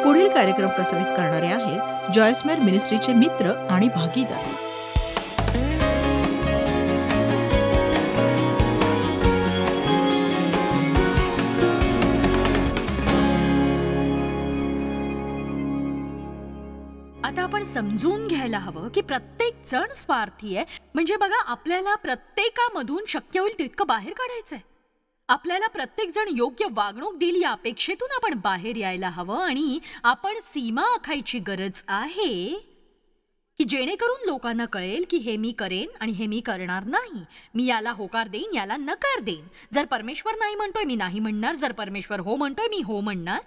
पुढील कार्यक्रम प्रसारित करणारे आहेत जॉयस्मेर मिनिस्ट्रीचे मित्र आणि भागीदार. आता आपण समजून घ्यायला हवं की प्रत्येक जण स्वार्थी आहे. म्हणजे बघा, आपल्याला प्रत्येकामधून शक्य होईल तितकं बाहेर काढायचंय. आपल्याला प्रत्येक जण योग्य वागणूक देईल या अपेक्षेतून आपण बाहेर यायला हवं. आणि आपण सीमा आखायची गरज आहे की जेणेकरून लोकांना कळेल की हे मी करेन आणि हे मी करणार नाही. मी याला होकार देईन, याला नकार देईन. जर परमेश्वर नाही म्हणतोय मी नाही म्हणणार, जर परमेश्वर हो म्हणतोय मी हो म्हणणार.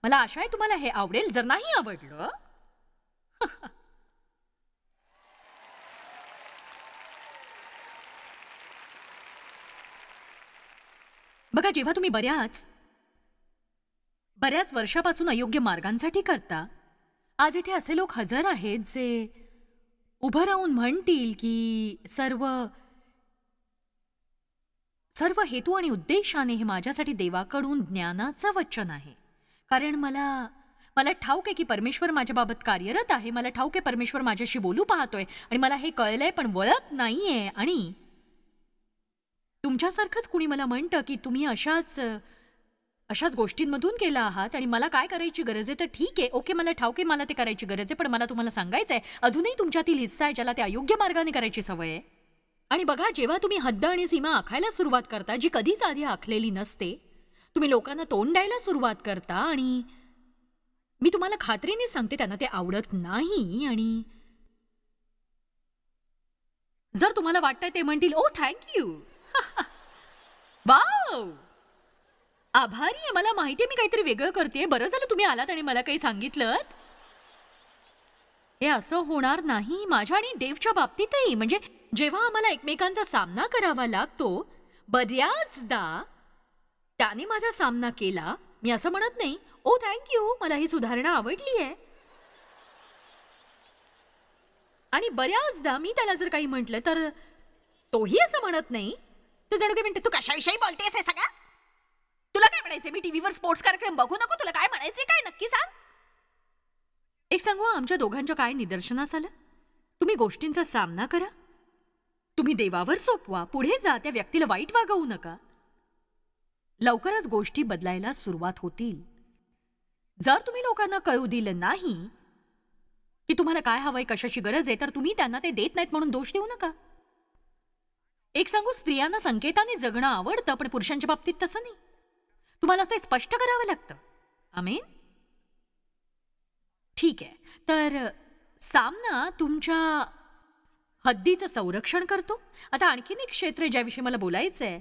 मला आशा आहे तुम्हाला हे आवडेल. जर नाही आवडलं बघा, जेव्हा तुम्ही बऱ्याच वर्षापासून अयोग्य मार्गांसाठी करता, आज इथे असे लोक हजर आहेत जे उभं राहून म्हणतील की सर्व हेतू आणि उद्देशाने हे माझ्यासाठी देवाकडून ज्ञानाचं वचन आहे. कारण मला ठाऊक आहे की परमेश्वर माझ्या बाबत कार्यरत आहे. मला ठाऊक आहे परमेश्वर माझ्याशी बोलू पाहतोय आणि मला हे कळलंय पण वळत नाहीये. आणि तुमच्यासारखंच कुणी मला म्हणतं की तुम्ही अशाच गोष्टींमधून केला आहात आणि मला काय करायची गरज आहे. तर ठीक आहे, ओके, मला ठाऊक आहे मला ते करायची गरज आहे. पण मला तुम्हाला सांगायचं आहे, अजूनही तुमच्यातील हिस्सा आहे ज्याला ते अयोग्य मार्गाने करायची सवय आहे. आणि बघा, जेव्हा तुम्ही हद्द आणि सीमा आखायला सुरुवात करता जी कधीच आधी आखलेली नसते, तुम्ही लोकांना तोंड द्यायला सुरुवात करता. आणि मी तुम्हाला खात्रीने सांगते त्यांना ते आवडत नाही. आणि जर तुम्हाला वाटतंय ते म्हणतील ओ थँक्यू, वाव, आभारी आहे, मला माहितीये मी काहीतरी वेगळं करतेय, बरं झालं तुम्ही आलात आणि मला काही सांगितलं. हे असं होणार नाही माझ्या आणि डेव्हच्या बाबतीतही. म्हणजे जेव्हा आम्हाला एकमेकांचा सामना करावा लागतो, बऱ्याचदा त्याने माझा सामना केला. मी असं म्हणत नाही ओ थँक्यू, मला ही सुधारणा आवडली आहे. आणि बऱ्याचदा मी त्याला जर काही म्हटलं तर तोही असं म्हणत नाही. तू जणू काही म्हणते तू कशाविषयी बोलतेस हे सगळं, तुला काय म्हणायचंय, मी टीव्हीवर स्पोर्ट्स कार्यक्रम बघू नको, तुला काय म्हणायचंय काय नक्की सांग. एक सांगू, आमच्या दोघांच्या काय निदर्शनास आलं, तुम्ही गोष्टींचा सामना करा, तुम्ही देवावर सोपवा, पुढे जा, त्या व्यक्तीला वाईट वागवू नका. लवकरच गोष्टी बदलायला सुरुवात होतील. जर तुम्ही लोकांना कळू दिलं नाही की तुम्हाला काय हवंय, कशाची गरज आहे, तर तुम्ही त्यांना ते देत नाहीत म्हणून दोष देऊ नका. एक सांगू, स्त्रियांना संकेताने जगणं आवडतं, पण पुरुषांच्या बाबतीत तसं नाही. तुम्हाला ते स्पष्ट करावं लागतं. आमेन. ठीक आहे, तर सामना तुमच्या हद्दीचं संरक्षण करतो. आता आणखीन एक क्षेत्र ज्याविषयी मला बोलायचंय.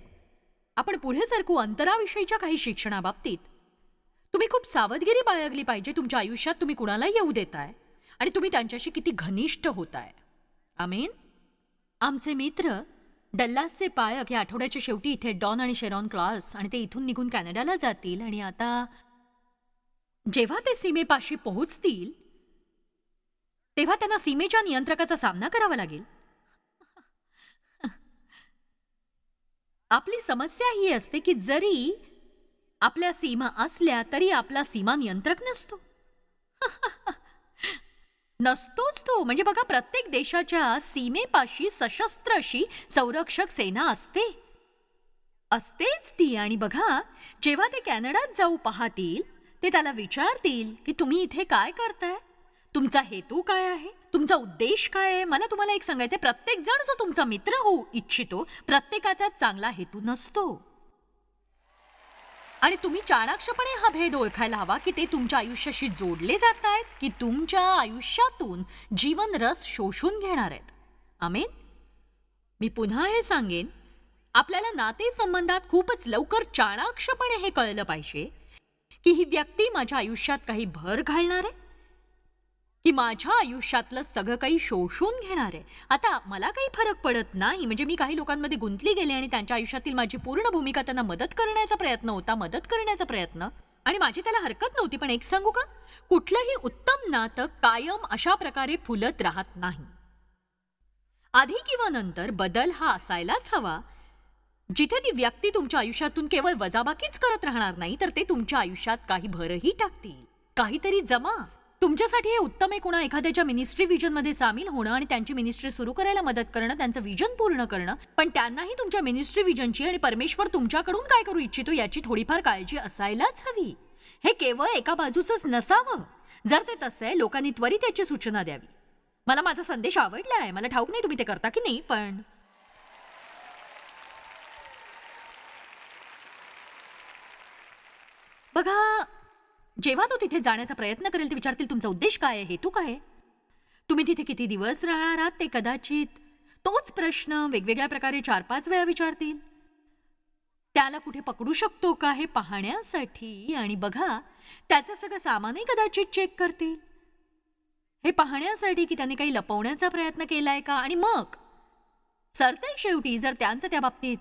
आपण पुढे सरकू अंतराविषयीच्या काही शिक्षणाबाबतीत. तुम्ही खूप सावधगिरी बाळगली पाहिजे. तुमच्या आयुष्यात तुम्ही कुणाला येऊ देताय आणि तुम्ही त्यांच्याशी किती घनिष्ठ होताय. आमेन. आमचे मित्र डल्लासचे पायक या आठवड्याच्या शेवटी इथे डॉन आणि शेरॉन क्लार्स, आणि ते इथून निघून कॅनडाला जातील. आणि आता जेव्हा ते सीमेपाशी पोहोचतील तेव्हा त्यांना सीमेच्या नियंत्रकाचा सामना करावा लागेल. आपली समस्या ही असते की जरी आपल्या सीमा असल्या तरी आपला सीमा नियंत्रक नसतो. नसतोच तो. म्हणजे बघा, प्रत्येक देशाच्या सीमेपाशी सशस्त्र अशी संरक्षक सेना असतेच ती. आणि बघा, जेव्हा ते कॅनडात जाऊ पाहतील ते त्याला विचारतील की तुम्ही इथे काय करताय, तुमचा हेतू काय आहे, तुमचा उद्देश काय आहे. मला तुम्हाला एक सांगायचंय, प्रत्येक जण जो तुमचा मित्र होऊ इच्छितो प्रत्येकाचा चांगला हेतू नसतो. आणि तुम्ही चाणाक्षपणे हा भेद ओळखायला हवा की ते तुमच्या आयुष्याशी जोडले जात आहेत की तुमच्या आयुष्यातून जीवन रस शोषून घेणार आहेत. आमेन. मी पुन्हा हे सांगेन, आपल्याला नातेसंबंधात खूपच लवकर चाणाक्षपणे हे कळलं पाहिजे की ही व्यक्ती माझ्या आयुष्यात काही भर घालणार आहे की माझ्या आयुष्यातलं सगळं काही शोषून घेणार आहे. आता मला काही फरक पडत नाही. म्हणजे मी काही लोकांमध्ये गुंतली गेले आणि त्यांच्या आयुष्यातील माझी पूर्ण भूमिका त्यांना मदत करण्याचा प्रयत्न, आणि माझी त्याला हरकत नव्हती. पण एक सांगू का, कुठलंही उत्तम नातं कायम अशा प्रकारे फुलत राहत नाही. आधी किंवा नंतर बदल हा असायलाच हवा. जिथे ती व्यक्ती तुमच्या आयुष्यातून केवळ वजाबाकीच करत राहणार नाही तर ते तुमच्या आयुष्यात काही भरही टाकतील. काहीतरी जमा. तुमच्यासाठी हे उत्तम आहे कुणा एखाद्याच्या मिनिस्ट्री विजनमध्ये सामील होणं आणि त्यांची मिनिस्ट्री सुरू करायला मदत करणं, त्यांचं विजन पूर्ण करणं. पण त्यांनाही तुमच्या मिनिस्ट्री विजनची आणि परमेश्वर तुमच्याकडून काय करू इच्छितो याची थोडीफार काळजी असायलाच हवी. हे केवळ एका बाजूचंच नसावं. जर ते तसं आहे, लोकांनी त्वरित याची सूचना द्यावी. मला माझा संदेश आवडलाय. मला ठाऊक नाही तुम्ही ते करता की नाही, पण बघा, जेव्हा तो तिथे जाण्याचा प्रयत्न करेल ते विचारतील तुमचा उद्देश काय आहे, हेतू काय आहे, तुम्ही तिथे किती दिवस राहणार आहात. ते कदाचित तोच प्रश्न वेगवेगळ्या प्रकारे 4-5 वेळा विचारतील. त्याला कुठे पकडू शकतो का हे पाहण्यासाठी. आणि बघा, त्याचं सगळं सामानही कदाचित चेक करतील हे पाहण्यासाठी की त्याने काही लपवण्याचा प्रयत्न केलाय का. आणि मग सरते शेवटी जर त्यांचं त्या बाबतीत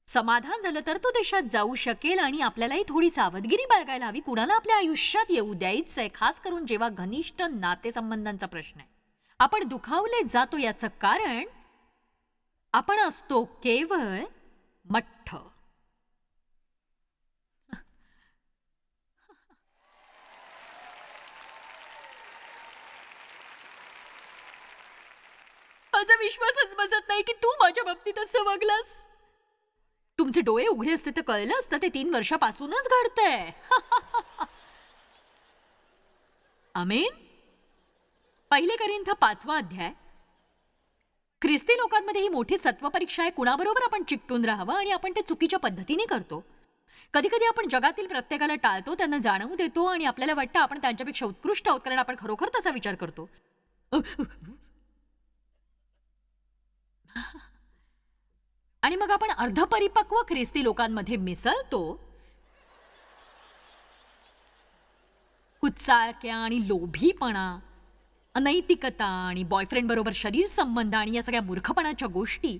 समाधान झालं तर तो देशात जाऊ शकेल. आणि आपल्यालाही थोडी सावधगिरी बाळगायला हवी. कुणाला आपल्या आयुष्यात येऊ द्यायचंय, खास करून जेव्हा घनिष्ठ नातेसंबंधांचा प्रश्न आहे. आपण दुखावले जातो याचं कारण आपण असतो केवळ मठ्ठ. माझा विश्वासच बसत नाही की तू माझ्या बाबतीत असं वागलास. तुमचे डोळे उघडे असते तर कळलं असतं ते 3 वर्षापासूनच घडतंय. आमेन. 1 कोरिंथ 5वा अध्याय. ख्रिस्ती लोकांमध्ये ही मोठी सत्वपरीक्षा आहे. कुणाबरोबर आपण चिकटून राहावं आणि आपण ते चुकीच्या पद्धतीने करतो. कधी कधी आपण जगातील प्रत्येकाला टाळतो, त्यांना जाणवू देतो आणि आपल्याला वाटतं आपण त्यांच्यापेक्षा उत्कृष्ट आहोत कारण आपण खरोखर तसा विचार करतो. आणि मग आपण अर्धपरिपक्व ख्रिस्ती लोकांमध्ये मिसळतो. कुचाळक्या आणि लोभीपणा, अनैतिकता आणि बॉयफ्रेंड बरोबर शरीर संबंध आणि या सगळ्या मूर्खपणाच्या गोष्टी.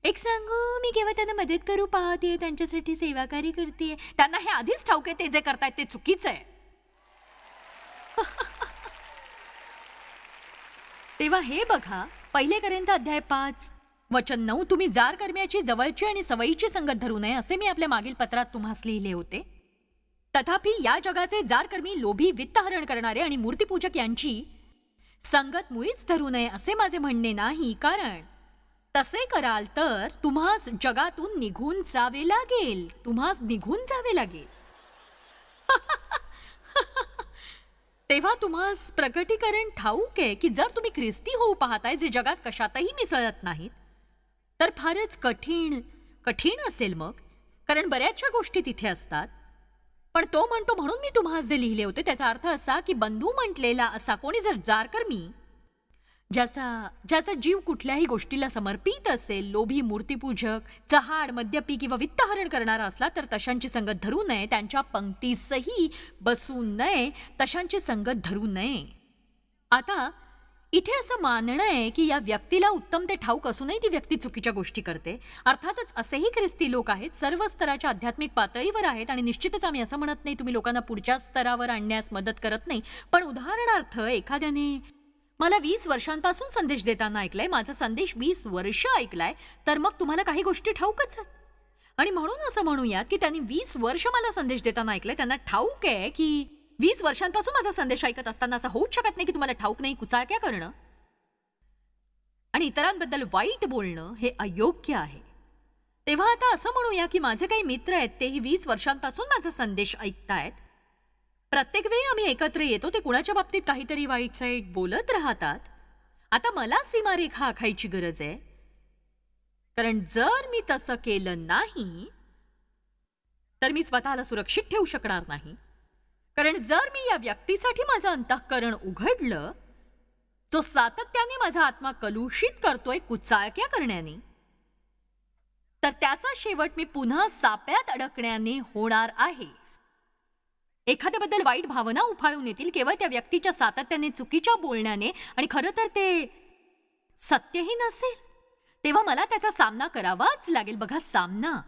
एक सांगू, मी केव्हा त्यांना मदत करू पाहते, त्यांच्यासाठी सेवाकारी करते. त्यांना हे आधीच ठाऊक आहे ते जे करतायत ते चुकीचं आहे. तेव्हा हे बघा, 1 कोरिंथ अध्याय 5 वचन 9. तुम्ही जार कर्म्याची जवळची आणि सवयीची संगत धरू नये असे मी आपल्या मागील पत्रात तुम्हास लिहिले होते. तथापि या जगाचे जार कर्मी, लोभी, वित्तहरण करणारे आणि मूर्तीपूजक यांची संगत मुळीच धरू नये असे माझे म्हणणे नाही. कारण तसे कराल तर तुम्हास जगातून निघून जावे लागेल. तुम्हास निघून जावे लागेल. तेव्हा तुम्हास प्रकटीकरण ठाऊक आहे की जर तुम्ही ख्रिस्ती होऊ पाहताय जे जगात कशातही मिसळत नाहीत तर फारच कठीण असेल मग. कारण बऱ्याचशा गोष्टी तिथे असतात. पण तो म्हणतो म्हणून मी तुम्हास जे लिहिले होते त्याचा अर्थ असा की बंधू म्हटलेला असा कोणी जर जारकर्मी ज्याचा जीव कुठल्याही गोष्टीला समर्पित असेल, लोभी, मूर्तीपूजक, चहाड, मद्यपी किंवा वित्तहरण करणारा असला तर तशांची संगत धरू नये. त्यांच्या पंक्तीसही बसू नये. तशांची संगत धरू नये. आता इथे असं मानणं आहे की या व्यक्तीला उत्तम ते ठाऊक असूनही ती व्यक्ती चुकीच्या गोष्टी करते. अर्थातच असेही ख्रिस्ती लोक आहेत, सर्व स्तराच्या आध्यात्मिक पातळीवर आहेत. आणि निश्चितच आम्ही असं म्हणत नाही तुम्ही लोकांना पुढच्या स्तरावर आणण्यास मदत करत नाही. पण उदाहरणार्थ एखाद्याने मला 20 वर्षांपासून संदेश देताना ऐकलाय, माझा संदेश 20 वर्ष ऐकलाय, तर मग तुम्हाला काही गोष्टी ठाऊकच आहेत. आणि म्हणून असं म्हणूयात की त्यांनी 20 वर्ष मला संदेश देताना ऐकलंय. त्यांना ठाऊक आहे की 20 वर्षांपासून माझा संदेश ऐकत असताना असं होऊच शकत नाही की तुम्हाला ठाऊक नाही. कुचाळक्या करणं आणि इतरांबद्दल वाईट बोलणं हे अयोग्य आहे. तेव्हा आता असं म्हणूया की माझे काही मित्र आहेत, तेही 20 वर्षांपासून माझा संदेश ऐकतायत. प्रत्येक वेळी आम्ही एकत्र येतो ते कुणाच्या बाबतीत काहीतरी वाईट साईट बोलत राहतात. आता मला सीमारेखा आखायची गरज आहे. कारण जर मी तसं केलं नाही तर मी स्वतःला सुरक्षित ठेवू शकणार नाही. कारण जर मी या व्यक्तीसाठी माझं अंतःकरण उघडलं जो सातत्याने माझा आत्मा कलुषित करतोय कुचाळक्या करण्याने, तर त्याचा शेवट मी पुन्हा साप्यात अडकण्याने होणार आहे. एखाद्याबद्दल वाईट भावना उफाळून येतील केवळ त्या व्यक्तीच्या सातत्याने चुकीच्या बोलण्याने आणि खरं तर ते सत्यही नसेल. तेव्हा मला त्याचा सामना करावाच लागेल. बघा, सामना.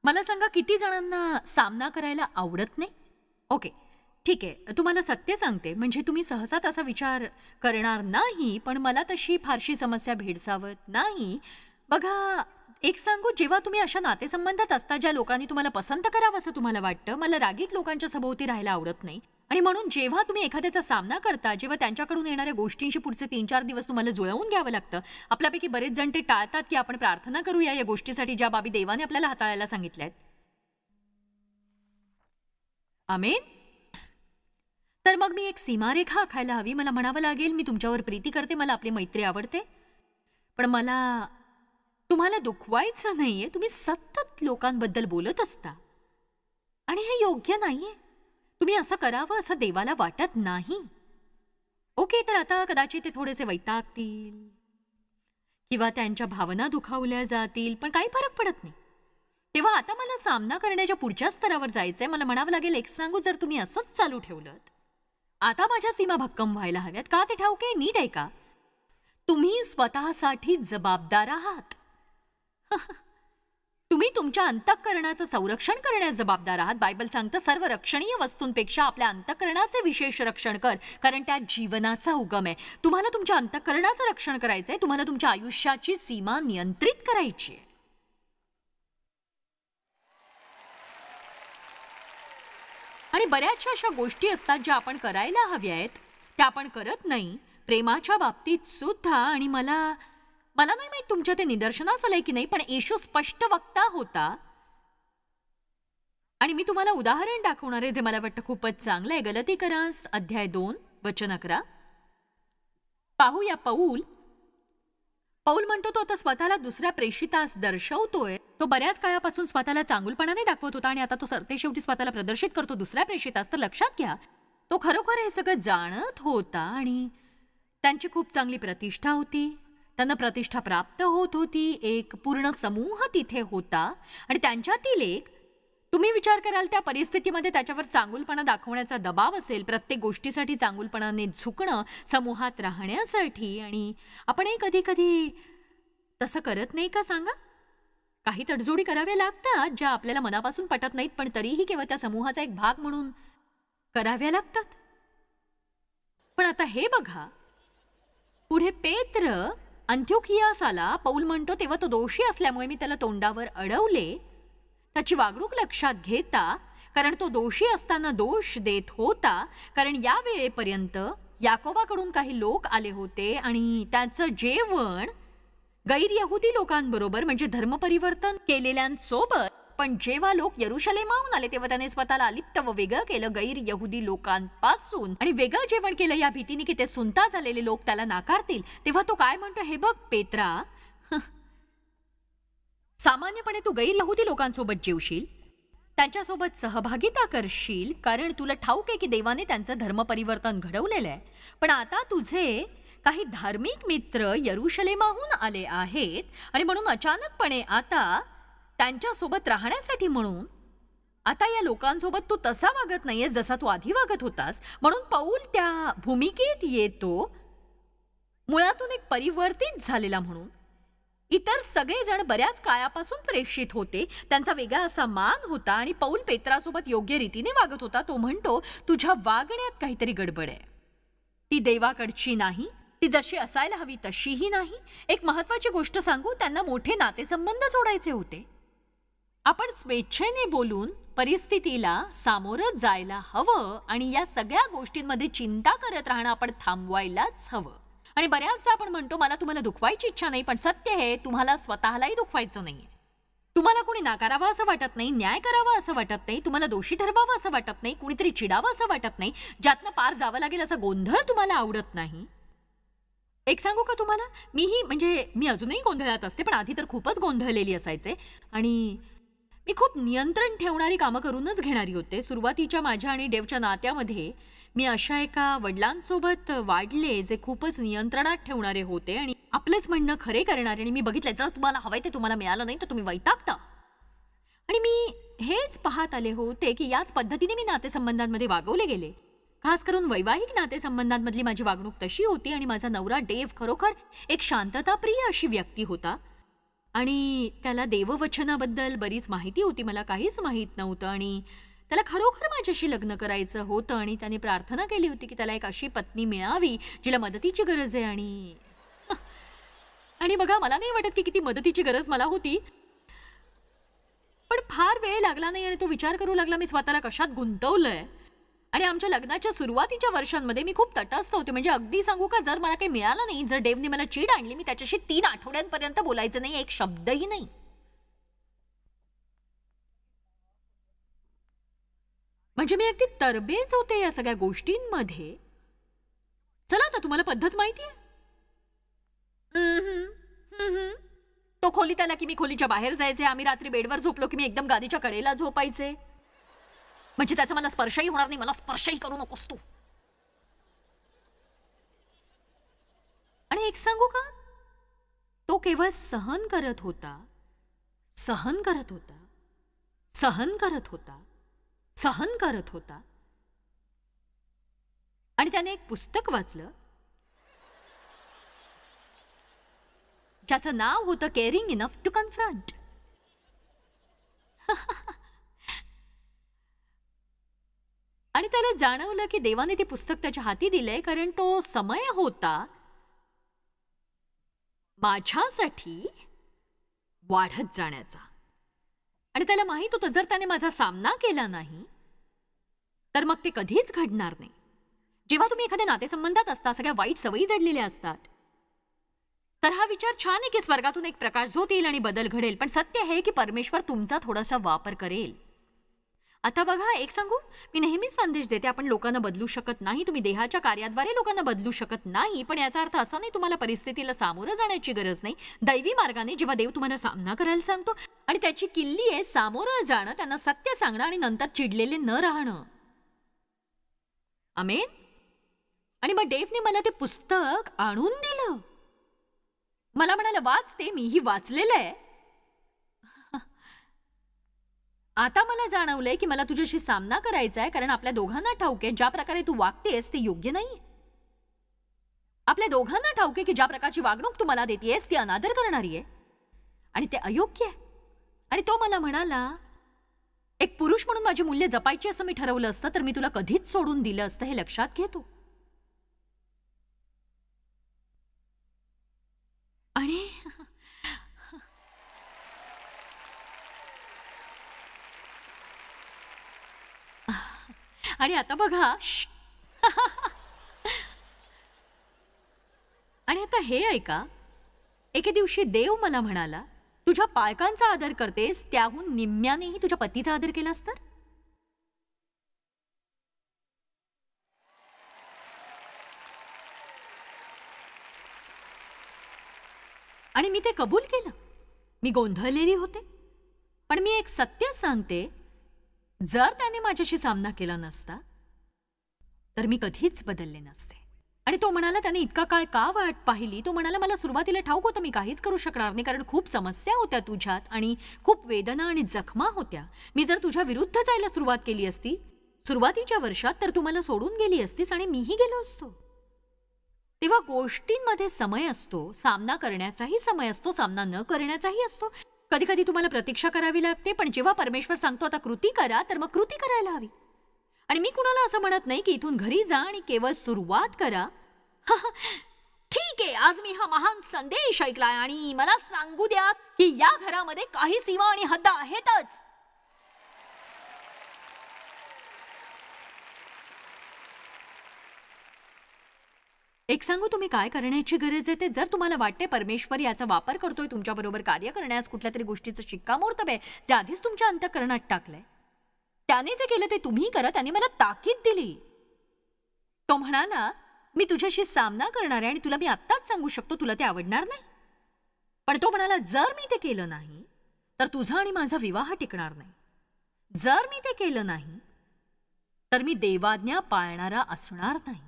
मला सांगा किती जणांना सामना करायला आवडत नाही? ओके, ठीक आहे, तुम्हाला सत्य सांगते म्हणजे तुम्ही सहसा तसा विचार करणार नाही, पण मला तशी फारशी समस्या भेडसावत नाही. बघा, एक सांगू, जेव्हा तुम्ही अशा नातेसंबंधात असता ज्या लोकांनी तुम्हाला पसंत करावं असं तुम्हाला वाटतं, मला रागीट लोकांच्या सभोवती राहायला आवडत नाही. आणि म्हणून जेव्हा तुम्ही एखाद्याचा सामना करता, जेव्हा त्यांच्याकडून येणाऱ्या गोष्टींशी पुढचे 3-4 दिवस तुम्हाला जुळवून घ्यावं लागतं. आपल्यापैकी बरेच जण ते टाळतात की आपण प्रार्थना करूया या गोष्टीसाठी ज्या बाबी देवाने आपल्याला हाताळायला सांगितल्यात. आमेन. तर मग मी एक सीमारेखा आखायला हवी. मला म्हणावं लागेल, मी तुमच्यावर प्रीती करते, मला आपली मैत्री आवडते, पण मला तुम्हाला दुखवायचं नाहीये. तुम्ही सतत लोकांबद्दल बोलत असता आणि हे योग्य नाहीये. तुम्ही असं करावं असं देवाला वाटत नाही. ओके, तर आता कदाचित ते थोडेसे वैतागतील किंवा त्यांच्या भावना दुखावल्या जातील, पण काही फरक पडत नाही. तेव्हा आता मला सामना करण्याच्या पुढच्या स्तरावर जायचंय. मला म्हणावं लागेल, एक सांगू, जर तुम्ही असंच चालू ठेवलं, आता माझ्या सीमा भक्कम व्हायला हव्यात. का ते ठाऊके? नीट आहे का? तुम्ही स्वतःसाठी जबाबदार आहात. तुम्ही तुमच्या अंतःकरणाचं संरक्षण करण्यास जबाबदार आहात. बायबल सांगतं, सर्व रक्षणीय वस्तूंपेक्षा आपल्या अंतःकरणाचे विशेष रक्षण कर, कारण त्यात जीवनाचा उगम आहे. तुम्हाला तुमच्या अंतःकरणाचं रक्षण करायचंय. तुम्हाला तुमच्या आयुष्याची सीमा नियंत्रित करायची आहे. आणि बऱ्याचशा अशा गोष्टी असतात ज्या आपण करायला हव्या आहेत, त्या आपण करत नाही, प्रेमाच्या बाबतीत सुद्धा. आणि मला नाही माहित तुमच्या ते निदर्शनास आलंय की नाही, पण येशू स्पष्ट वक्ता होता. आणि मी तुम्हाला उदाहरण दाखवणार आहे जे मला वाटतं खूपच चांगलं आहे. गलतीकरास अध्याय 2 वचन 11 पाहूया. पौल म्हणतो, तो आता स्वतःला दुसऱ्या प्रेषितास दर्शवतोय. तो बऱ्याच काळापासून स्वतःला चांगुलपणाने दाखवत होता आणि आता तो सरतेशेवटी स्वतःला प्रदर्शित करतो दुसऱ्या प्रेषितास. तर लक्षात घ्या, तो खरोखर हे सगळं जाणत होता आणि त्यांची खूप चांगली प्रतिष्ठा होती. त्यांना प्रतिष्ठा प्राप्त होत होती. एक पूर्ण समूह तिथे होता आणि त्यांच्यातील एक, तुम्ही विचार कराल त्या परिस्थितीमध्ये त्याच्यावर चांगुलपणा दाखवण्याचा दबाव असेल, प्रत्येक गोष्टीसाठी चांगुलपणाने झुकणं, समूहात राहण्यासाठी. आणि आपणही कधी कधी तसं करत नाही का? सांगा. काही तडजोडी कराव्या लागतात ज्या आपल्याला मनापासून पटत नाहीत, पण तरीही केवळ त्या समूहाचा एक भाग म्हणून कराव्या लागतात. पण आता हे बघा, पुढे पेत्र अंत्योखियास आला. पौल म्हणतो, तेव्हा तो दोषी असल्यामुळे मी त्याला तोंडावर अडवले. त्याची वागणूक लक्षात घेता, कारण तो दोषी असताना दोष देत होता. कारण या वेळेपर्यंत याकोबाकडून काही लोक आले होते आणि त्याचं जेवण गैरयहुदी लोकांबरोबर, म्हणजे धर्मपरिवर्तन केलेल्यांसोबत. पण जेव्हा लोक यरुशलेमाहून आले तेव्हा त्याने स्वतःला अलिप्त व वेगळं केलं गैरयहुदी लोकांपासून आणि वेगळं जेवण केलं या भीतीने की ते सुनता झालेले लोक त्याला नाकारतील. तेव्हा तो काय म्हणतो, हे बघ पेत्रा, सामान्यपणे तू गैरयहुदी लोकांसोबत जेवशील, त्यांच्यासोबत सहभागिता करशील, कारण तुला ठाऊक आहे की देवाने त्यांचं धर्मपरिवर्तन घडवलेलं आहे. पण आता तुझे काही धार्मिक मित्र यरुशलेमाहून आले आहेत आणि म्हणून अचानकपणे आता त्यांच्यासोबत राहण्यासाठी म्हणून आता या लोकांसोबत तू तसा वागत नाहीयेस जसा तू आधी वागत होतास. म्हणून पौल त्या भूमिकेत येतो, मुळातून एक परिवर्तित झालेला म्हणून. इतर सगळेजण बऱ्याच काळापासून प्रेषित होते, त्यांचा वेगळा असा मान होता आणि पौल पेत्रासोबत योग्य रीतीने वागत होता. तो म्हणतो, तुझ्या वागण्यात काहीतरी गडबड आहे, ती देवाकडची नाही, ती जशी असायला हवी तशीही नाही. एक महत्वाची गोष्ट सांगू, त्यांना मोठे नातेसंबंध जोडायचे होते. आपण स्वेच्छेने बोलून परिस्थितीला सामोरं जायला हवं आणि या सगळ्या गोष्टींमध्ये चिंता करत राहणं आपण थांबवायलाच हवं. आणि बऱ्याचदा आपण म्हणतो, मला तुम्हाला दुखवायची इच्छा नाही, पण सत्य हे, तुम्हाला स्वतःलाही दुखवायचं नाहीये. तुम्हाला कोणी नाकारावं असं वाटत नाही, न्याय करावा असं वाटत नाही, तुम्हाला दोषी ठरवावं असं वाटत नाही, कुणीतरी चिडावं असं वाटत नाही, ज्यातनं पार जावं लागेल असा गोंधळ तुम्हाला आवडत नाही. एक सांगू का तुम्हाला, मी अजूनही गोंधळात असते, पण आधी तर खूपच गोंधळलेली असायचे आणि मी खूप नियंत्रण ठेवणारी कामं करूनच घेणारी होते. सुरुवातीच्या माझ्या आणि देवच्या नात्यामध्ये मी अशा एका वडिलांसोबत वाढले जे खूपच नियंत्रणात ठेवणारे होते आणि आपलेच म्हणणं खरे करणारे. आणि मी बघितलं, जर तुम्हाला हवंय ते तुम्हाला मिळालं नाही तर तुम्ही वैतागता. आणि मी हेच पाहत आले होते की याच पद्धतीने मी नातेसंबंधांमध्ये वागवले गेले. खास करून वैवाहिक नातेसंबंधांमधली माझी वागणूक तशी होती. आणि माझा नवरा डेव खरोखर एक शांतताप्रिय अशी व्यक्ती होता आणि त्याला देववचनाबद्दल बरीच माहिती होती, मला काहीच माहीत नव्हतं. आणि त्याला खरोखर माझ्याशी लग्न करायचं होतं आणि त्याने प्रार्थना केली होती की त्याला एक अशी पत्नी मिळावी जिला मदतीची गरज आहे. आणि आणि बघा, मला नाही वाटत की किती मदतीची गरज मला होती, पण फार वेळ लागला नाही आणि तो विचार करू लागला मी स्वतःला कशात गुंतवलंय. आणि आमच्या लग्नाच्या सुरुवातीच्या वर्षांमध्ये मी खूप तटस्थ होते. म्हणजे अगदी सांगू का, जर मला काही मिळालं नाही, जर देवने मला चीड आणली, मी त्याच्याशी 3 आठवड्यांपर्यंत बोलायचं नाही, एक शब्दही नाही. म्हणजे मी अगदी तरबेज होते या सगळ्या गोष्टींमध्ये. चला, आता तुम्हाला पद्धत माहितीये. तो खोलीत आला की मी खोलीच्या बाहेर जायचे. आम्ही रात्री बेडवर झोपलो की मी एकदम गादीच्या कडेला झोपायचे. म्हणजे त्याचा मला स्पर्शही होणार नाही. मला स्पर्शही करू नकोस तू. आणि एक सांगू का, तो केवळ सहन करत होता, सहन करत होता, सहन करत होता, सहन करत होता. आणि त्याने एक पुस्तक वाचलं ज्याचं नाव होतं केअरिंग इनफ टू कन्फ्रंट. आणि त्याला जाणवलं की देवाने ते पुस्तक त्याच्या हाती दिलंय कारण तो समय होता माझ्यासाठी वाढत जाण्याचा. आणि त्याला माहित होतं, जर त्याने माझा सामना केला नाही तर मग ते कधीच घडणार नाही. जेव्हा तुम्ही एखाद्या नातेसंबंधात असता, सगळ्या वाईट सवयी जडलेल्या असतात, तर हा विचार छान आहे की स्वर्गातून एक प्रकाश झोत येईल आणि बदल घडेल. पण सत्य आहे की परमेश्वर तुमचा थोडासा वापर करेल. आता बघा, एक सांगू, मी नेहमीच संदेश देते, आपण लोकांना बदलू शकत नाही. तुम्ही देहाच्या कार्याद्वारे लोकांना बदलू शकत नाही. पण याचा अर्थ असा नाही तुम्हाला परिस्थितीला सामोरं जाण्याची गरज नाही. दैवी मार्गाने जेव्हा देव तुम्हाला सामना करायला सांगतो आणि त्याची किल्ली आहे सामोरं जाणं, त्यांना सत्य सांगणं आणि नंतर चिडलेले न राहणं. आमेन. आणि मग देवने मला ते पुस्तक आणून दिलं. मला म्हणाला, वाचते. मीही वाचलेलं आहे. आता मला जाणवलंय की मला तुझ्याशी सामना करायचा आहे, कारण आपल्या दोघांना ठाऊक आहे ज्या प्रकारे तू वागतेस ते योग्य नाही. आपल्या दोघांना ठाऊक आहे की ज्या प्रकारची वागणूक तू मला देतेस ती अनादर करणारी आहे आणि ते अयोग्य आहे. आणि तो मला म्हणाला, एक पुरुष म्हणून माझी मूल्य जपायची असं मी ठरवलं असतं तर मी तुला कधीच सोडून दिलं असतं, हे लक्षात घे तू. आणि आता बघा, आणि आता हे ऐका, एके दिवशी देव मला म्हणाला, तुझ्या पालकांचा आदर करतेस त्याहून निम्म्यानेही तुझ्या पतीचा आदर केलास तर. आणि मी ते कबूल केलं. मी गोंधळलेली होते, पण मी एक सत्य सांगते, जर त्याने माझ्याशी सामना केला नसता तर मी कधीच बदलले नसते. आणि तो म्हणाला, त्याने इतका काळ का वाट पाहिली. तो म्हणाला, मला सुरुवातीला ठाऊक होतं मी काहीच करू शकणार नाही, कारण खूप समस्या होत्या तुझ्यात आणि खूप वेदना आणि जखमा होत्या. मी जर तुझ्या विरुद्ध जायला सुरुवात केली असती सुरुवातीच्या वर्षात तर तू मला सोडून गेली असतीस आणि मीही गेलो असतो. तेव्हा गोष्टींमध्ये समय असतो, सामना करण्याचाही समय असतो, सामना न करण्याचाही असतो. कधी कधी तुम्हाला प्रतीक्षा करावी लागते, पण जेव्हा परमेश्वर सांगतो आता कृती करा, तर मग कृती करायला हवी. आणि मी कुणाला असं म्हणत नाही की इथून घरी जा आणि केवळ सुरुवात करा. ठीक आहे, आज मी हा महान संदेश ऐकलाय आणि मला सांगू द्या की या घरामध्ये काही सीमा आणि हद्द आहेतच. एक सांगू, तुम्ही काय करण्याची गरज आहे ते. जर तुम्हाला वाटते परमेश्वर याचा वापर करतोय तुमच्याबरोबर कार्य करण्यास, कुठल्या तरी गोष्टीचं शिक्कामोर्तब आहे जे आधीच तुमच्या अंतःकरणात टाकलंय, त्याने जे केलं ते तुम्ही करा. त्याने मला ताकीद दिली. तो म्हणाला, मी तुझ्याशी सामना करणार आहे आणि तुला मी आत्ताच सांगू शकतो तुला ते आवडणार नाही. पण तो म्हणाला, जर मी ते केलं नाही तर तुझा आणि माझा विवाह टिकणार नाही. जर मी ते केलं नाही तर मी देवाज्ञा पाळणारा असणार नाही.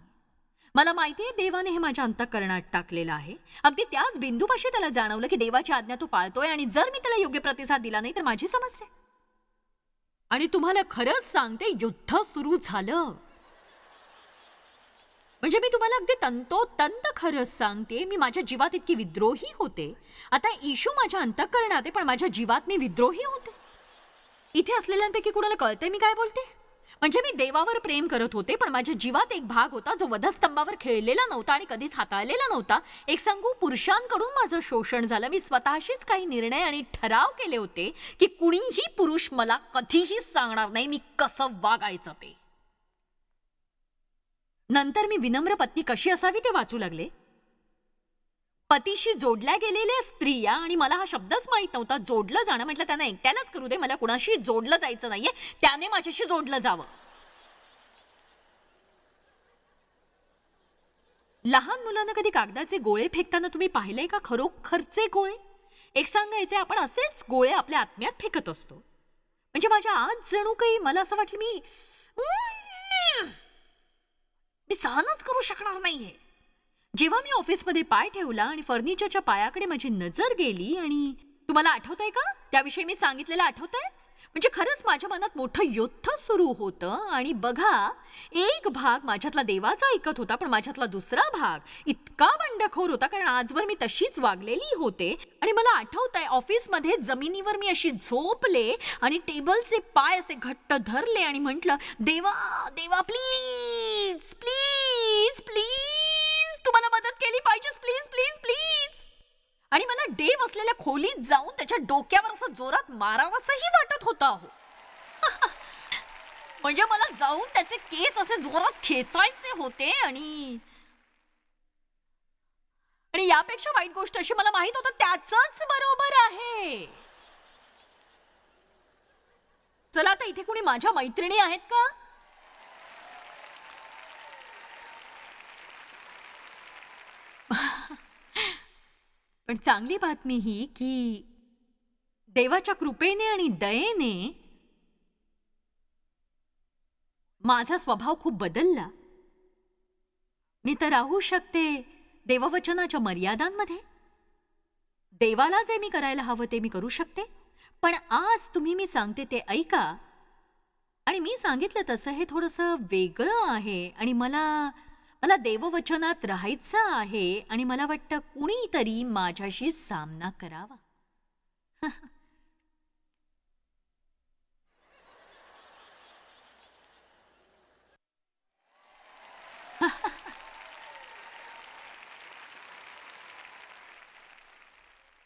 मला माहितीये देवाने हे माझ्या अंतःकरणात टाकलेलं आहे. अगदी त्याच बिंदूपाशी त्याला जाणवलं की देवाची आज्ञा तो पाळतोय आणि जर मी त्याला योग्य प्रतिसाद दिला नाही तर माझी समस्या. आणि तुम्हाला खरंच सांगते, युद्ध सुरू झालं. म्हणजे मी तुम्हाला अगदी तंतोतंत खरंच सांगते, मी माझ्या जीवात इतकी विद्रोही होते. आता येशू माझ्या अंतःकरणात आहे, पण माझ्या जीवात मी विद्रोही होते. इथे असलेल्यांपैकी कुणाला कळतंय मी काय बोलते? म्हणजे मी देवावर प्रेम करत होते, पण माझ्या जीवात एक भाग होता जो वधस्तंभावर खेळलेला नव्हता आणि कधीच हाताळलेला नव्हता. एक सांगू, पुरुषांकडून माझं शोषण झालं. मी स्वतःशीच काही निर्णय आणि ठराव केले होते की कुणीही पुरुष मला कधीही सांगणार नाही मी कसं वागायचं ते. नंतर मी विनम्र पत्नी कशी असावी ते वाचू लागले. पतीशी जोडल्या गेलेल्या स्त्रिया, आणि मला हा शब्दच माहित नव्हता, जोडलं जाणं म्हटलं त्यांना एकट्यालाच करू दे, मला कुणाशी जोडलं जायचं नाहीये, त्याने माझ्याशी जोडलं जावं. लहान मुलांना कधी कागदाचे गोळे फेकताना तुम्ही पाहिलंय का? खरोखरचे गोळे. एक सांगायचे, आपण असेच गोळे आपल्या आत्म्यात फेकत असतो. म्हणजे माझ्या आज जणू काही मला असं वाटलं मी सहनच करू शकणार नाहीये. जेव्हा मी ऑफिसमध्ये पाय ठेवला आणि फर्निचरच्या पायाकडे माझी नजर गेली, आणि तुम्हाला आठवतंय का त्याविषयी मी सांगितलेलं? आठवतंय? म्हणजे खरंच माझ्या मनात मोठं युद्ध सुरू होतं. आणि बघा, एक भाग माझ्यातला देवाचा ऐकत होता, पण माझ्यातला दुसरा भाग इतका बंडखोर होता, कारण आजवर मी तशीच वागलेली होते. आणि मला आठवतंय, ऑफिसमध्ये जमिनीवर मी अशी झोपले आणि टेबलचे पाय असे घट्ट धरले आणि म्हटलं, देवा देवा प्लीज प्लीज प्लीज, तुम्हाला मदत केली पाहिजे, प्लीज प्लीज प्लीज. आणि मला देव असलेल्या खोलीत जाऊन त्याच्या डोक्यावर असं जोरात मारावंसंही वाटत होतं अहो. म्हणजे मला जाऊन त्याचे केस असे जोरात खेचायचे होते. आणि यापेक्षा वाईट गोष्ट अशी, मला माहित होतं त्याचंच बरोबर आहे. चला आता इथे कुणी माझ्या मैत्रिणी आहेत का? पण चांगली बातमी ही की देवाच्या कृपेने आणि दयेने माझा स्वभाव खूप बदलला. मी तर राहू शकते देववचनाच्या मर्यादांमध्ये. देवाला जे मी करायला हवं ते मी करू शकते. पण आज तुम्ही मी सांगते ते ऐका. आणि मी सांगितलं तसं हे थोडंसं वेगळं आहे, आणि मला देववचनात राहायचं आहे, आणि मला वाटतं कुणीतरी माझ्याशी सामना करावा.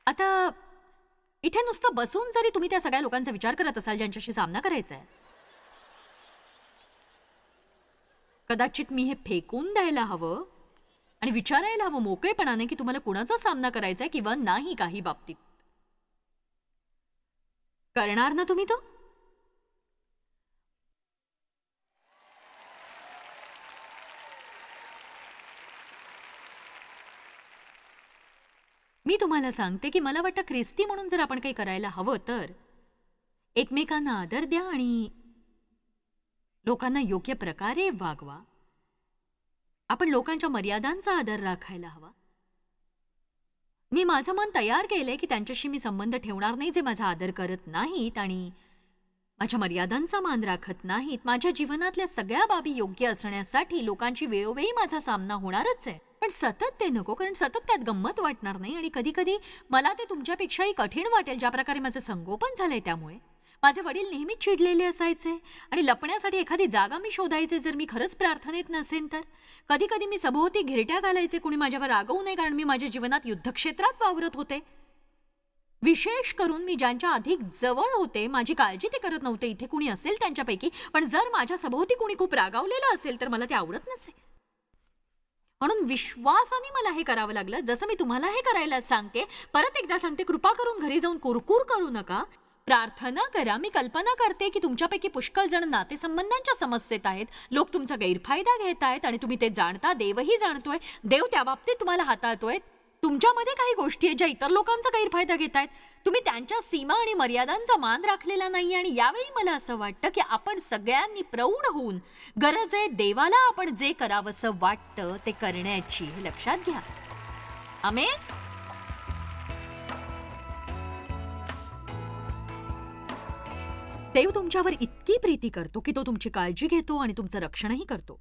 आता इथे नुसतं बसून जरी तुम्ही त्या सगळ्या लोकांचा विचार करत असाल ज्यांच्याशी सामना करायचा आहे, कदाचित मी हे फेकून द्यायला हवं आणि विचारायला हवं मोकळेपणाने की तुम्हाला कुणाचा सामना करायचा आहे किंवा नाही. काही बाबतीत करणार ना तुम्ही तो? मी तुम्हाला सांगते की मला वाटतं ख्रिस्ती म्हणून जर आपण काही करायला हवं तर एकमेकांना आदर द्या आणि लोकांना योग्य प्रकारे वागवा. आपण लोकांच्या मर्यादांचा आदर राखायला हवा. मी माझं मन तयार केलंय की त्यांच्याशी मी संबंध ठेवणार नाही जे माझा आदर करत नाहीत आणि माझ्या मर्यादांचा मान राखत नाहीत. माझ्या जीवनातल्या सगळ्या बाबी योग्य असण्यासाठी लोकांची वेळोवेळी माझा सामना होणारच आहे. पण सतत ते नको, कारण सतत त्यात गंमत वाटणार नाही आणि कधी कधी मला ते तुमच्यापेक्षाही कठीण वाटेल. ज्या प्रकारे माझं संगोपन झालंय त्यामुळे माझे वडील नेहमीच चिडलेले असायचे आणि लपण्यासाठी एखादी जागा मी शोधायचे जर मी खरंच प्रार्थनेत नसेन तर. कधी कधी मी सभोवती घिरट्या घालायचे कुणी माझ्यावर रागवू नये, कारण मी माझ्या जीवनात युद्धक्षेत्रात वावरत होते. विशेष करून मी ज्यांच्या अधिक जवळ होते माझी काळजी ते करत नव्हते. इथे कुणी असेल त्यांच्यापैकी, पण जर माझ्या सभोवती कुणी खूप रागावलेलं असेल तर मला ते आवडत नसे. म्हणून विश्वासाने मला हे करावं लागलं. जसं मी तुम्हाला हे करायला सांगते, परत एकदा सांगते, कृपा करून घरी जाऊन कुरकुर करू नका, प्रार्थना करा. मी कल्पना करते की तुमच्यापैकी पुष्कळ जण नातेसंबंधांच्या समस्येत आहेत. लोक तुमचा गैरफायदा घेत आहेत आणि तुम्ही ते जाणता. देवही जाणतोय. देव त्या बाबतीत तुम्हाला हाताळतोय. तुमच्यामध्ये काही गोष्टी आहेत ज्या इतर लोकांचा गैरफायदा घेत आहेत. तुम्ही त्यांच्या सीमा आणि मर्यादांचा मान राखलेला नाही. आणि यावेळी मला असं वाटतं की आपण सगळ्यांनी प्रौढ होऊन गरज आहे देवाला आपण जे करावंसं वाटतं ते करण्याची, हे लक्षात घ्या. आमेन. देव तुमच्यावर इतकी प्रीती करतो की तो तुमची काळजी घेतो आणि तुमचं रक्षणही करतो.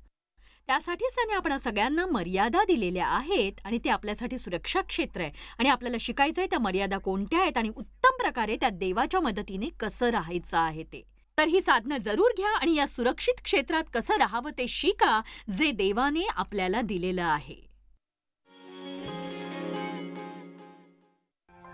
त्यासाठीच त्याने आपण सगळ्यांना मर्यादा दिलेल्या आहेत आणि ते आपल्यासाठी सुरक्षा क्षेत्र आहे. आणि आपल्याला शिकायचंय त्या मर्यादा कोणत्या आहेत आणि उत्तम प्रकारे त्या देवाच्या मदतीने कसं राहायचं आहे ते. तर ही साधनं जरूर घ्या आणि या सुरक्षित क्षेत्रात कसं राहावं ते शिका, जे देवाने आपल्याला दिलेलं आहे.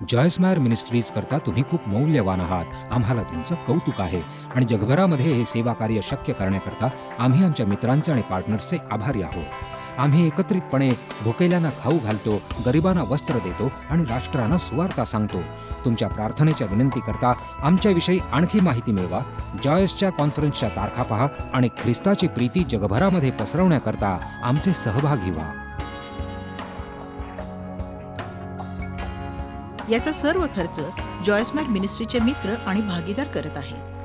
जॉयस मायर मिनिस्ट्रीज करता तुम्ही खूप मौल्यवान आहात. आम्हाला तुमचं कौतुक आहे आणि जगभरामध्ये हे सेवा कार्य शक्य करण्याकरता आम्ही आमच्या मित्रांचे आणि पार्टनर्सचे आभारी आहोत. आम्ही एकत्रितपणे भुकेल्यांना खाऊ घालतो, गरिबांना वस्त्र देतो आणि राष्ट्रांना सुवार्ता सांगतो. तुमच्या प्रार्थनेच्या विनंती करता आमच्याविषयी आणखी माहिती मिळवा. जॉयसच्या कॉन्फरन्सच्या तारखा पहा आणि ख्रिस्ताची प्रीती जगभरामध्ये पसरवण्याकरता आमचे सहभागी व्हा. याचा सर्व खर्च जॉयस मायर मिनिस्ट्रीचे मित्र आणि भागीदार करत आहेत.